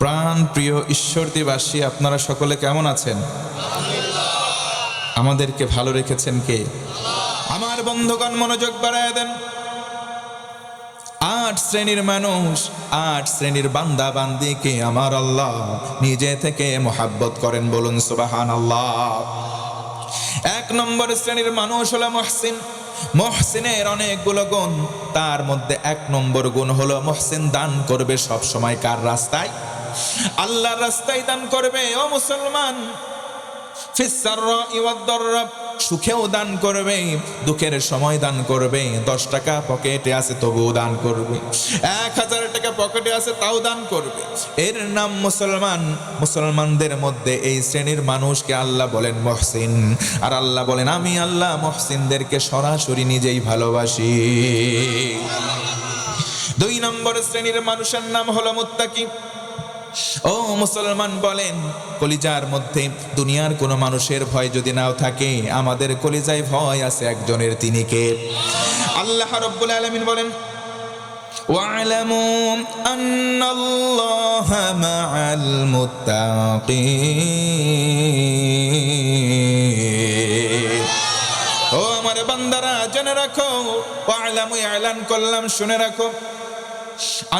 প্রাণ প্রিয় ঈশ্বরদীবাসী, আপনারা সকলে কেমন আছেন? আমাদেরকে ভালো রেখেছেন কে? আমার বন্ধুগণ, মনোযোগ বাড়ায় দেন। ৮ শ্রেণীর মানুষ, ৮ শ্রেণীর বান্দা বান্দিকে আমার আল্লাহ নিজে থেকে মোহাব্বত করেন, বলুন সুবহানাল্লাহ। ১ নম্বর শ্রেণীর মানুষ হলো মুহসিন। মুহসিনের অনেকগুলো গুণ, তার মধ্যে ১ নম্বর গুণ হলো মুহসিন দান করবে সব সময়। কার রাস্তায়? আল্লাহর রাস্তায় দান করবে। ও মুসলমান, ফিসসাররাই ওয়াদ-দাররা, সুখেও দান করবে, দুঃখের সময় দান করবে। ১০ টাকা পকেটে আছে তবুও দান করবে, ১,০০০ টাকা পকেটে আছে তাও দান করবে। এর নাম মুসলমান। মুসলমানদের মধ্যে এই শ্রেণীর মানুষকে আল্লাহ বলেন মুহসিন। আর আল্লাহ বলেন, আমি আল্লাহ মুহসিনদেরকে সরাসরি নিজেই ভালোবাসি। ২ নম্বর শ্রেণীর মানুষের নাম হলো মুত্তাকি। ও মুসলমান, বলেন, কলিজার মধ্যে দুনিয়ার কোনো মানুষের ভয় যদি নাও থাকে, আমাদের কলিজায় ভয় আছে একজনের, তিনি কে? আল্লাহ রাব্বুল আলামিন বলেন, ওয়া'লামু আন্নাল্লাহা মা'আল মুত্তাকিন। ও আমার বান্দারা, জেনে রাখো, ওয়া'লামু, এলান করলাম, শুনে রাখো,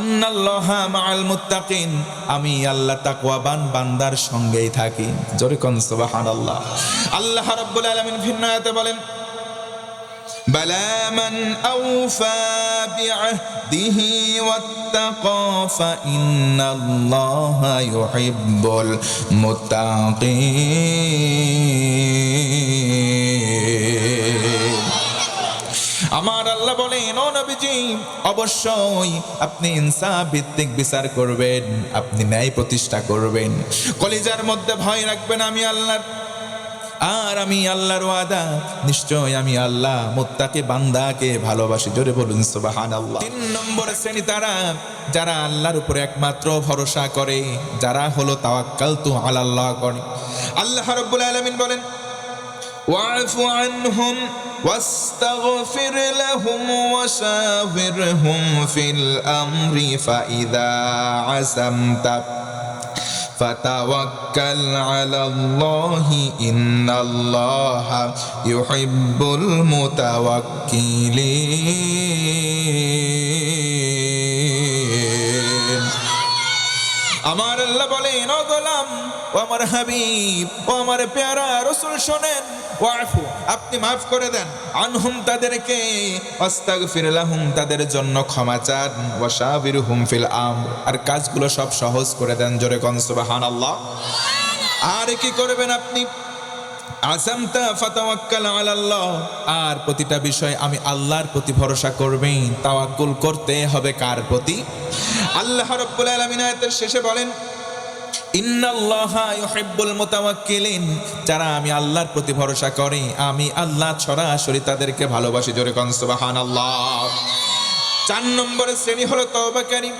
আন্নাল্লাহা মা'আল মুত্তাকিন, আমি আল্লাহ তাকওয়াবান বান্দার সঙ্গেই থাকি। জোরে কোন সুবহানাল্লাহ। আল্লাহ রাব্বুল আলামিন ভিন্ন আয়াতে বলেন, বালা মান আওফা বিআহদিহি ওয়াত্তাকা ফাইন্নাল্লাহা ইউহিব্বুল মুত্তাকিন। আমার আল্লাহ বলেন, ও নবীজি, অবশ্যই আপনি ইনসাফ ভিত্তিক বিচার করবেন, আপনি ন্যায় প্রতিষ্ঠা করবেন, কলিজার মধ্যে ভয় রাখবেন আমি আল্লাহর। আর আমি আল্লাহর ওয়াদা, নিশ্চয় আমি আল্লাহ মুত্তাকি বান্দাকে ভালোবাসি। জোরে বলুন সুবহানাল্লাহ। ৩ নম্বর শ্রেণী তারা, যারা আল্লাহর উপরে একমাত্র ভরসা করে, যারা হলো তাওয়াক্কালতু আলাল্লাহ করে। আল্লাহ রাব্বুল আলামিন বলেন, ওয়া'ফু আনহুম واستغفر لهم وشاورهم في الأمر فإذا عزمت فتوكل على الله إن الله يحب المتوكلين। আমার আল্লাহ বলেন, ও গোলাম, ও আমার হাবিব, ও আমার প্যারা রাসূল, শোনেন, ওয়াফু, আপনি মাফ করে দেন, আনহুম, তাদেরকে, আস্তাগফির লাহুম, তাদের জন্য ক্ষমা চান, ওয়াশাবিরহুম ফিল আমর, আর কাজগুলো সব সহজ করে দেন। জোরে কোন সুবহানাল্লাহ। আর কি করবেন আপনি? আযামতা ফাতাওয়াক্কাল আলাল্লাহ, আর প্রতিটা বিষয় আমি আল্লাহর প্রতি ভরসা করবেন। তাওয়াক্কুল করতে হবে কার প্রতি? আল্লাহ রাব্বুল আলামিন আয়াতের শেষে বলেন, ইন্নাল্লাহা ইউহিব্বুল মুতাওয়াক্কিলিন, যারা আমি আল্লাহর প্রতি ভরসা করে, আমি আল্লাহ সরাসরি তাদেরকে ভালোবাসি। জোরে কোন সুবহানাল্লাহ। ৪ নম্বরের শ্রেণী হলো তওবাকারী।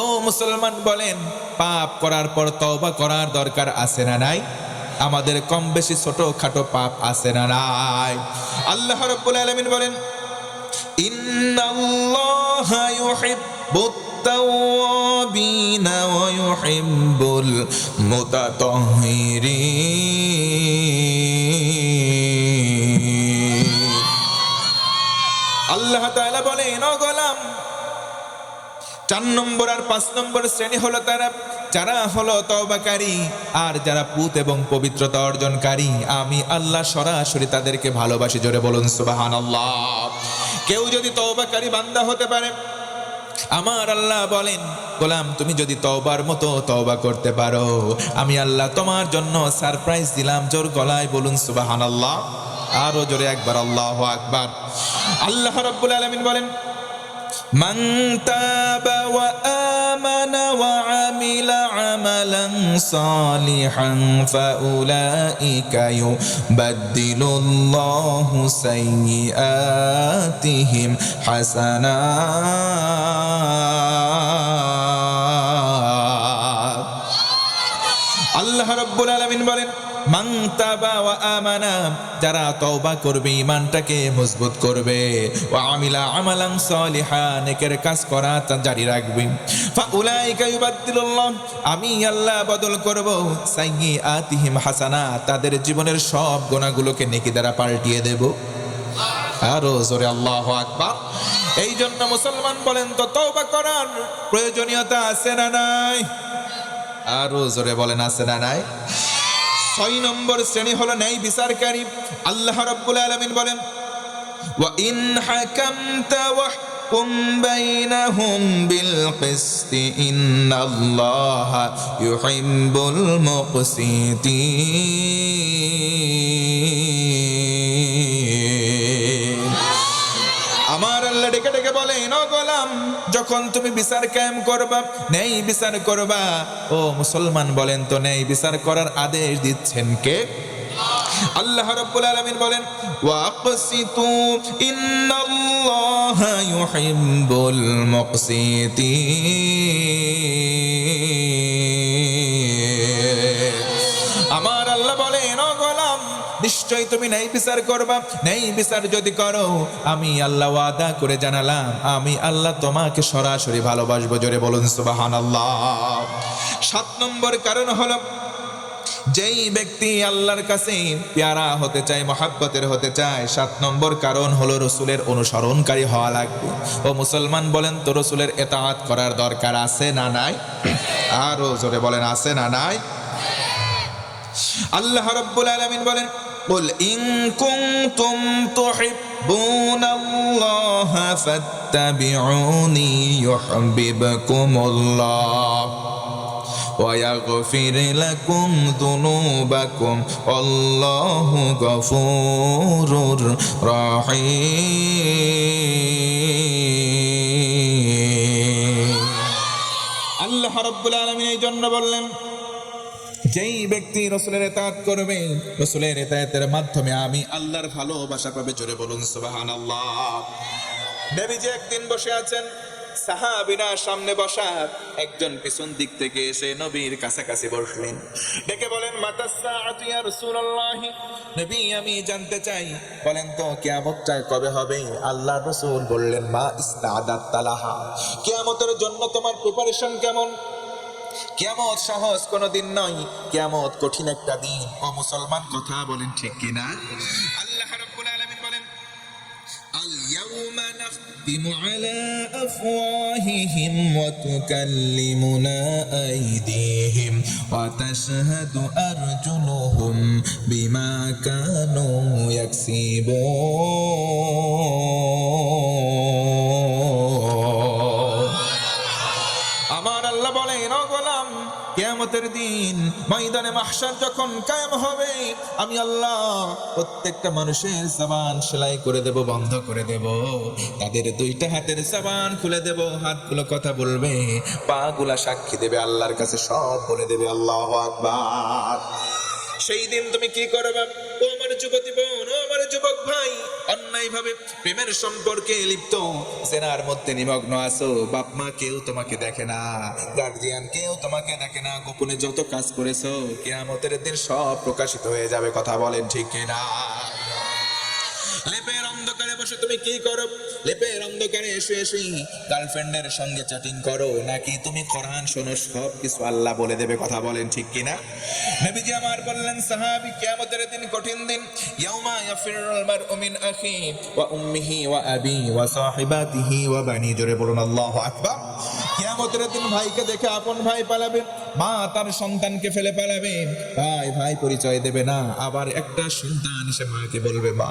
ও মুসলমান, বলেন, পাপ করার পর তওবা করার দরকার আছে না নাই? আমাদের কম বেশি ছোটখাটো পাপ আছে না নাই? আল্লাহ রাব্বুল আলামিন বলেন, ইন্নাল্লাহা ইউহিব্বুত তাওয়াবিনা ওয়া ইউহিব্বুল মুতাতাহহিরিন। আল্লাহ তাআলা বলেন, ও গোলাম, ৪ নম্বর আর ৫ নম্বর শ্রেণী হলো তারা, যারা হলো তওবাকারী আর যারা পুত এবং পবিত্রতা অর্জনকারী, আমি আল্লাহ সরাসরি তাদেরকে ভালোবাসি। জোরে বলুন সুবহানাল্লাহ। কেউ যদি তওবাকারী বান্দা হতে পারে, আমার আল্লাহ বলেন, গোলাম, তুমি যদি তওবার মতো তওবা করতে পারো, আমি আল্লাহ তোমার জন্য সারপ্রাইজ দিলাম। জোর গলায় বলুন সুবহানাল্লাহ। আরো জোরে একবার আল্লাহু আকবার। আল্লাহ রাব্বুল আলামিন বলেন, মান তাবা ওয়া আমানা ওয়া আমিলা আমালান সালিহান ফাউলাইকা ইউবাদদিলুল্লাহু সাইয়্যাতিহিম হাসানাত। আল্লাহ রাব্বুল আলামিন বলেন, মান তাবা ওয়া আমানা, যারা তওবা করবে, ঈমানটাকে মজবুত করবে, ওয়া আমিলা আমালান সালিহা, নেকের কাজ করা তা জারি রাখবে, ফাউলাইকা ইউবাদদিলুল্লাহ, আমি আল্লাহ বদল করব সাইয়্যাতিহিম হাসানা, তাদের জীবনের সব গুনাহগুলোকে নেকি দ্বারা পাল্টিয়ে দেব। আরো জোরে আল্লাহু আকবার। এই জন্য মুসলমান বলেন তো তওবা করার প্রয়োজনীয়তা আছে না নাই? আরো জোরে বলেন আছে না নাই? 6 নম্বর শ্রেণী হলো ন্যায় বিচারকারী। আল্লাহ রাব্বুল আলামিন বলেন, ওয়া ইন হাকামতা ওয়াহকুম বাইনাহুম বিল কিসতি ইন্নাল্লাহা ইউহিব্বুল মুকসিতিন। আমার আল্লাহ ডেকে ডেকে বলেন, ও গোলাম, যখন তুমি বিচার কায়েম করবা, ন্যায় বিচার করবা, ও মুসলমান বলেন তো ন্যায় বিচার করার আদেশ দিচ্ছেন কে? আল্লাহ রাব্বুল আলামিন বলেন, ওয়াকসিতু ইন্নাল্লাহা ইউহিব্বুল মুকসিতিন। আমার আল্লাহ বলেন, ও গোলাম, নিশ্চয় তুমি ন্যায় বিচার করবা, ন্যায় বিচার যদি করো, আমি আল্লাহ ওয়াদা করে জানালাম, আমি আল্লাহ তোমাকে সরাসরি ভালোবাসবো। জোরে বলুন সুবহানাল্লাহ। 7 নম্বর কারণ হলো, যেই ব্যক্তি আল্লাহর কাছে প্যারা হতে চায়, মহাব্বতের হতে চায়, 7 নম্বর কারণ হলো রসুলের অনুসরণকারী হওয়া লাগবে। ও মুসলমান বলেন তো রসুলের ইতাআত করার দরকার আছে না নাই? আরো জোরে বলেন আছে না নাই? আল্লাহ রাব্বুল আলামিন বলেন, কুল ইন কুনতুম তুহিব্বুনাল্লাহা ফাত্তাবিউনি ইউহিব্বুকুমুল্লাহ ওয়া ইয়াগফির লাকুম যুনুবাকুম আল্লাহু গফুরুর রহিম। আল্লাহ রাব্বুল আলামিন এই জন্য বললেন, যেই ব্যক্তি রসুলের ইতাআত করবে, রসুলের ইতাআতের মাধ্যমে আমি আল্লাহর ভালোবাসা পাবে। জোরে বলুন সুবহানাল্লাহ। নবীজি একদিন বসে আছেন, সাহাবীরা সামনে বসা, একজন পিছন দিক থেকে এসে নবীর কাছাকাছি বসলেন, ডেকে বলেন, মাতাস সাআতু ইয়া রাসূলুল্লাহ, নবী আমি জানতে চাই, বলেন তো কিয়ামতটা কবে হবে? আল্লাহর রাসূল বললেন, মা ইস্তাদাত লাহা, কিয়ামতের জন্য তোমার প্রিপারেশন কেমন? কিয়ামত সহজ কোনো দিন নয়, কিয়ামত কঠিন একটা দিন। ও মুসলমান, কথা বলেন ঠিক কিনা? আল্লাহ রাব্বুল আলামিন বলেন, আল ইয়াউমা নাখতিমু আলা আফওয়াহিহিম ওয়া তুকাল্লিমুনা আইদিহিম ওয়া তাশহাদু আরজুলুহুম বিমা কানু ইয়াকসিবুন। আমার আল্লাহ বলেন, ও গোলাম, কিয়ামতের দিন ময়দানে মাহশার যখন কায়েম হবে, আমি আল্লাহ প্রত্যেকটা মানুষের জবান সেলাই করে দেব, বন্ধ করে দেব, তাদের 2টা হাতের জবান খুলে দেব, হাতগুলো কথা বলবে, পাগুলা সাক্ষী দেবে, আল্লাহর কাছে সব বলে দেবে। আল্লাহু আকবার। সেই দিন তুমি কি করবে? ও আমার যুবতী বোন, ও আমার যুবক ভাই, অন্যায় ভাবে প্রেমের সম্পর্কে লিপ্ত, জেনার মধ্যে নিমগ্ন আছো, বাপ মা কেউ তোমাকে দেখে না, গার্জিয়ান কেউ তোমাকে দেখে না, গোপনে যত কাজ করেছো, কিয়ামতের দিন সব প্রকাশিত হয়ে যাবে। কথা বলেন ঠিক কিনা? লেপের অন্ধকারে বসে তুমি কি করো? লেপের অন্ধকারে এসে গার্লফ্রেন্ডের সঙ্গে চ্যাটিং করো, নাকি তুমি কোরআন শোনো? সব কিছু আল্লাহ বলে দেবে। কথা বলেন ঠিক কিনা? নবীজি আমার বললেন, সাহাবী, কিয়ামতের দিন কঠিন দিন। ইয়াউমা ইয়াফিরুল মারউ মিন আখি ওয়া উম্মিহি ওয়া আবি ওয়া সাহিবাতিহি ওয়া বানি। জোরে বলুন আল্লাহু আকবার। কিয়ামতের দিন ভাইকে দেখে আপন ভাই পালাবে, মা তার সন্তানকে ফেলে পালাবে, ভাই ভাই পরিচয় দেবে না। আবার একটা সন্তান এসে মাকে বলবে, মা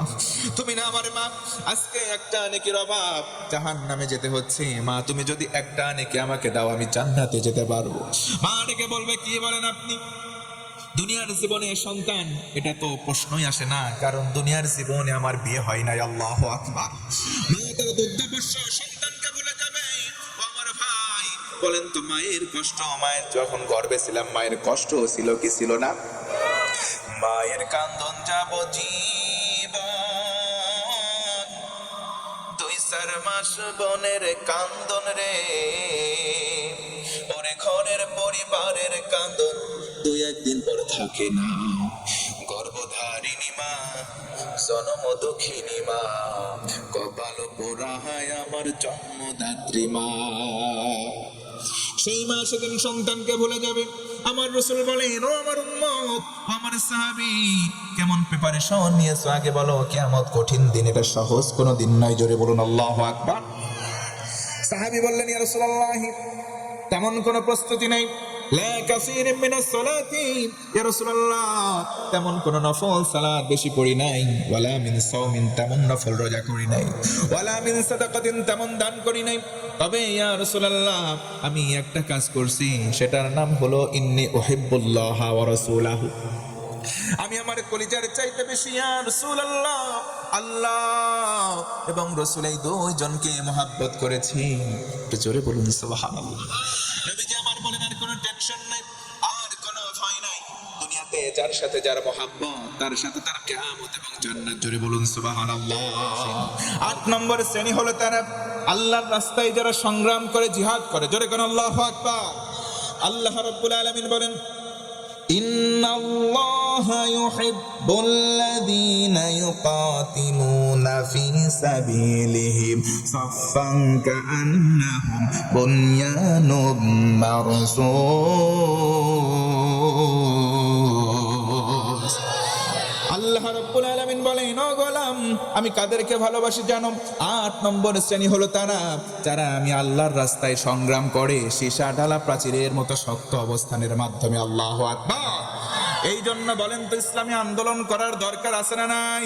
তুমি না আমার মা, আজকে একটা নেকির অভাব, জাহান্নামে যেতে হচ্ছে, মা তুমি যদি একটা নেকি আমাকে দাও, আমি জান্নাতে যেতে পারবো। মা ডেকে বলবে, কি বলেন আপনি? দুনিয়ার জীবনে সন্তান, এটা তো প্রশ্নই আসে না, কারণ দুনিয়ার জীবনে আমার বিয়ে হয় নাই। আল্লাহু আকবার। মা তার দুর্দশা সন্তানকে বলে যাবে, আমার ভাই বলেন তো মায়ের কষ্ট, মায়ের যখন গর্ভে ছিলাম মায়ের কষ্ট ছিল কি ছিল না? মায়ের কান্দন যাব জীবন, 2-4 মাস বনের কান্দন রে, ওরে ঘরের পরিবারের কান্দন 2-1 দিন পর থাকে না। মা, জনম দুঃখিনী মা, কপাল পোড়ায় আমার জন্মদাত্রী মা। সেই মা সেদিন সন্তানকে ভুলে যাবে। আমার রাসূল বলেন, ও আমার উম্মত, আমার সাহাবী, কেমন প্রিপারেশন নিয়েছো আগে বলো। কিয়ামত কঠিন দিন, এটা সহজ কোনো দিন নয়। জোরে বলুন আল্লাহু আকবার। সাহাবী বললেন, ইয়া রাসূলুল্লাহ, তেমন কোনো প্রস্তুতি নেই। লা কাসীরিন মিনাস সালাতি, ইয়া রাসূলুল্লাহ, তেমন কোনো নফল সালাত বেশি পড়ি নাই। ওয়ালা মিন সাওমিন, তেমন নফল রোজা করি নাই। ওয়ালা মিন সাদাকাতিন, তেমন দান করি নাই। তবে ইয়া রাসূলুল্লাহ, আমি একটা কাজ করছি, সেটার নাম হলো ইন্নী উহিব্বুল্লাহ ওয়া রাসূলাহু। আমি আমার কলিজার চাইতে বেশি ইয়া রাসূলুল্লাহ, আল্লাহ এবং রাসূল এই দুইজনকে মহব্বত করেছি। একটু জোরে বলুন সুবহানাল্লাহ। নবীজি আমার বলেন, আর কোনো টেনশন নাই, আর কোনো ভয় নাই। দুনিয়াতে যার সাথে যার মহব্বত, তার সাথে তার কিয়ামত এবং জান্নাত। জোরে বলুন সুবহানাল্লাহ। 8 নম্বর শ্রেণী হলো তারা আল্লাহর রাস্তায় যারা সংগ্রাম করে, জিহাদ করে। জোরে কোন আল্লাহু আকবার। আল্লাহ রাব্বুল আলামিন বলেন, ইন্নাল্লাহা ইউহিব্বুল্লাযীনা ইউকাতিলুনা ফী সাবিলিহি সাফফান কাআন্নাহুম বুনয়ানুম মারসুস। আল্লাহ রাব্বুল আলামিন বলেন, ও গোলাম, আমি কাদেরকে ভালোবাসি জানো? 8 নম্বর শ্রেণী হলো তারা যারা আমি আল্লাহর রাস্তায় সংগ্রাম করে সীসা ঢালা প্রাচীরের মতো শক্ত অবস্থানের মাধ্যমে। আল্লাহু আকবার। এই জন্য বলেন তো, ইসলামী আন্দোলন করার দরকার আছে না নাই?